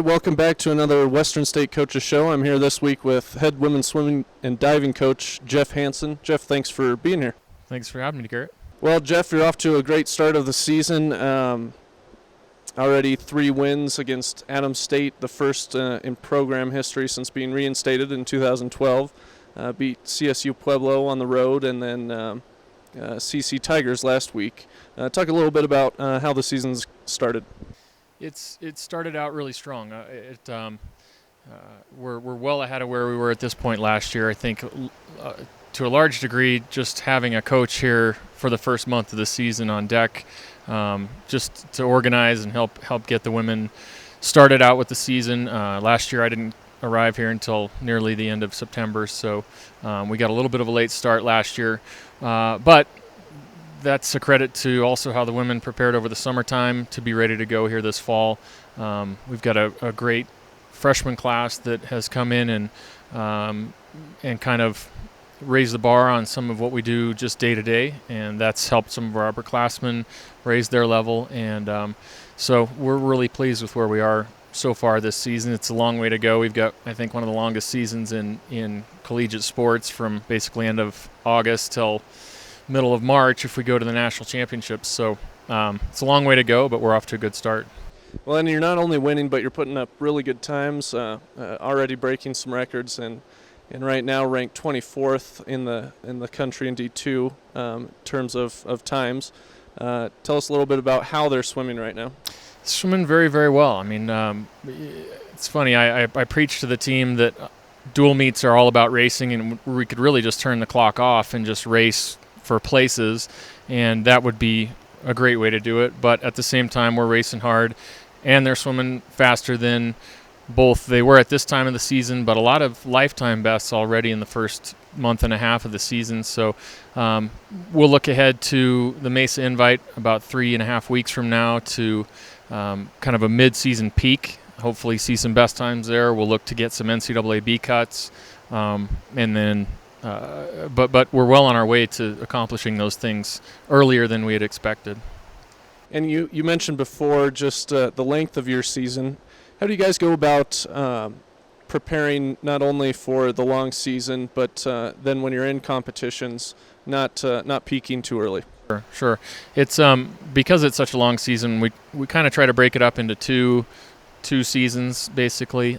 right, welcome back to another Western State Coaches Show. I'm here this week with head women's swimming and diving coach Geoff Hanson. Geoff, thanks for being here. Thanks for having me, Garrett. Well, Geoff, you're off to a great start of the season. Already 3 wins against Adams State, the first in program history since being reinstated in 2012. Beat CSU Pueblo on the road and then CC Tigers last week. Talk a little bit about how the season's started. It started out really strong. We're well ahead of where we were at this point last year. I think to a large degree, just having a coach here for the first month of the season on deck, just to organize and help get the women started out with the season. Last year I didn't arrive here until nearly the end of September, so we got a little bit of a late start last year, but that's a credit to also how the women prepared over the summertime to be ready to go here this fall. We've got a great freshman class that has come in and kind of raised the bar on some of what we do just day to day, and that's helped some of our upperclassmen raise their level. And so we're really pleased with where we are so far this season. It's a long way to go. We've got, I think, one of the longest seasons in collegiate sports, from basically end of August till middle of March if we go to the national championships. So it's a long way to go, but we're off to a good start. Well, and you're not only winning, but you're putting up really good times, already breaking some records, and right now ranked 24th in the country in D2 in terms of times. Tell us a little bit about how they're swimming right now. Swimming very, very well. I mean, it's funny. I preach to the team that dual meets are all about racing, and we could really just turn the clock off and just race for places, and that would be a great way to do it. But at the same time, we're racing hard, and they're swimming faster than both they were at this time of the season, but a lot of lifetime bests already in the first month and a half of the season. So we'll look ahead to the Mesa Invite about 3.5 weeks from now to kind of a mid-season peak. Hopefully see some best times there. We'll look to get some NCAA B cuts, and then but we're well on our way to accomplishing those things earlier than we had expected. And you mentioned before just the length of your season. How do you guys go about preparing not only for the long season, but then when you're in competitions, not peaking too early? Sure. It's because it's such a long season, we kind of try to break it up into two seasons, basically.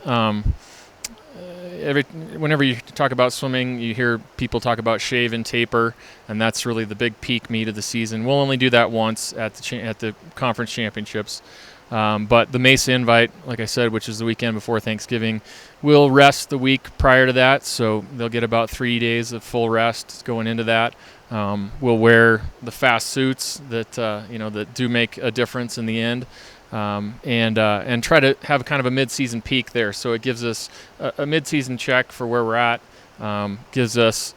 Whenever you talk about swimming, you hear people talk about shave and taper, and that's really the big peak meet of the season. We'll only do that once at the conference championships. But the Mesa Invite, like I said, which is the weekend before Thanksgiving, we'll rest the week prior to that, so they'll get about 3 days of full rest going into that. We'll wear the fast suits that do make a difference in the end, and try to have kind of a mid-season peak there. So it gives us a mid-season check for where we're at. Gives us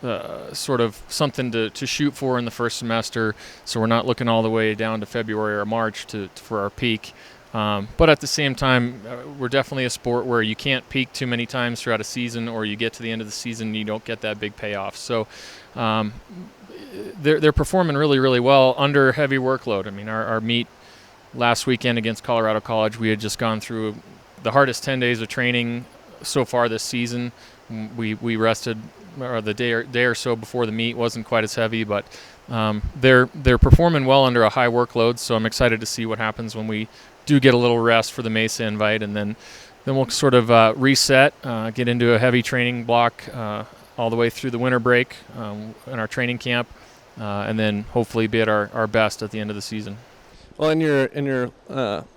sort of something to shoot for in the first semester, so we're not looking all the way down to February or March for our peak. But at the same time, we're definitely a sport where you can't peak too many times throughout a season, or you get to the end of the season and you don't get that big payoff. So they're performing really, really well under heavy workload. I mean, our meet last weekend against Colorado College, we had just gone through the hardest 10 days of training so far this season. We rested, or the day or so before the meet wasn't quite as heavy, but they're performing well under a high workload. So I'm excited to see what happens when we do get a little rest for the Mesa Invite, and then we'll sort of reset, get into a heavy training block all the way through the winter break in our training camp, and then hopefully be at our best at the end of the season. Well, and your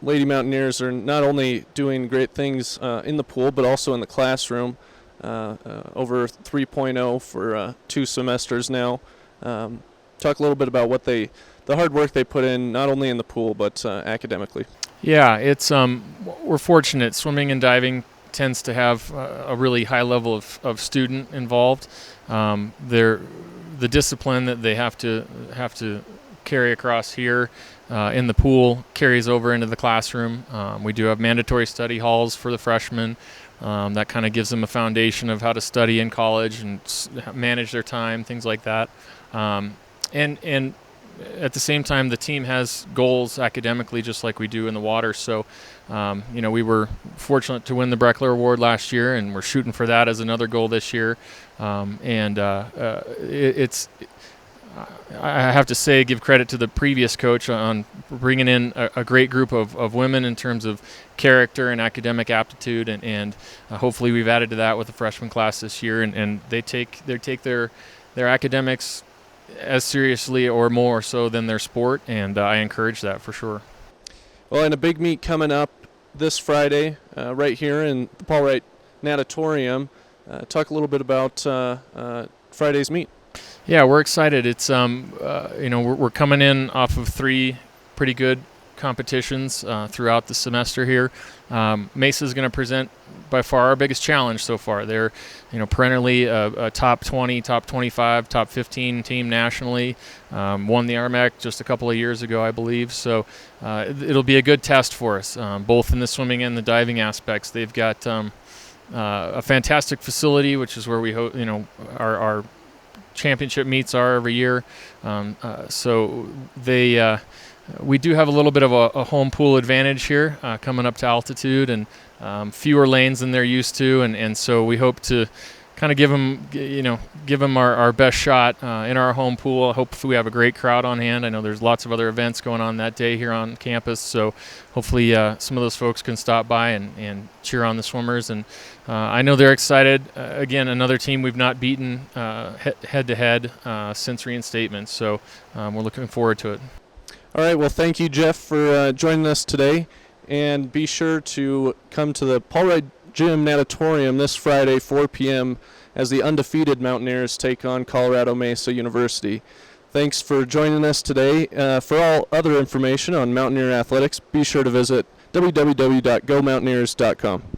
Lady Mountaineers are not only doing great things in the pool, but also in the classroom. Over 3.0 for 2 semesters now. Talk a little bit about the hard work they put in, not only in the pool, but academically. Yeah, it's we're fortunate. Swimming and diving tends to have a really high level of student involved. The discipline that they have to carry across here in the pool carries over into the classroom. We do have mandatory study halls for the freshmen. That kind of gives them a foundation of how to study in college and manage their time, things like that. And at the same time, the team has goals academically, just like we do in the water. So, we were fortunate to win the Breckler Award last year, and we're shooting for that as another goal this year. I have to say, give credit to the previous coach on bringing in a great group of women in terms of character and academic aptitude, and hopefully we've added to that with the freshman class this year, and they take their academics as seriously or more so than their sport, and I encourage that for sure. Well, and a big meet coming up this Friday right here in the Paul Wright Natatorium. Talk a little bit about Friday's meet. Yeah, we're excited. It's we're coming in off of 3 pretty good competitions throughout the semester here. Mesa is going to present by far our biggest challenge so far. They're perennially a top 20, top 25, top 15 team nationally. Won the RMAC just a couple of years ago, I believe. So it'll be a good test for us, both in the swimming and the diving aspects. They've got a fantastic facility, which is where we our championship meets are every year. So we do have a little bit of a home pool advantage here coming up to altitude, and fewer lanes than they're used to, and so we hope to kind of give them our best shot in our home pool. Hopefully we have a great crowd on hand. I know there's lots of other events going on that day here on campus, so hopefully some of those folks can stop by and cheer on the swimmers. And I know they're excited. Again, another team we've not beaten head-to-head since reinstatement, so we're looking forward to it. All right, well, thank you, Geoff, for joining us today. And be sure to come to the Paul Wright Gym Natatorium this Friday, 4 p.m., as the undefeated Mountaineers take on Colorado Mesa University. Thanks for joining us today. For all other information on Mountaineer athletics, be sure to visit www.gomountaineers.com.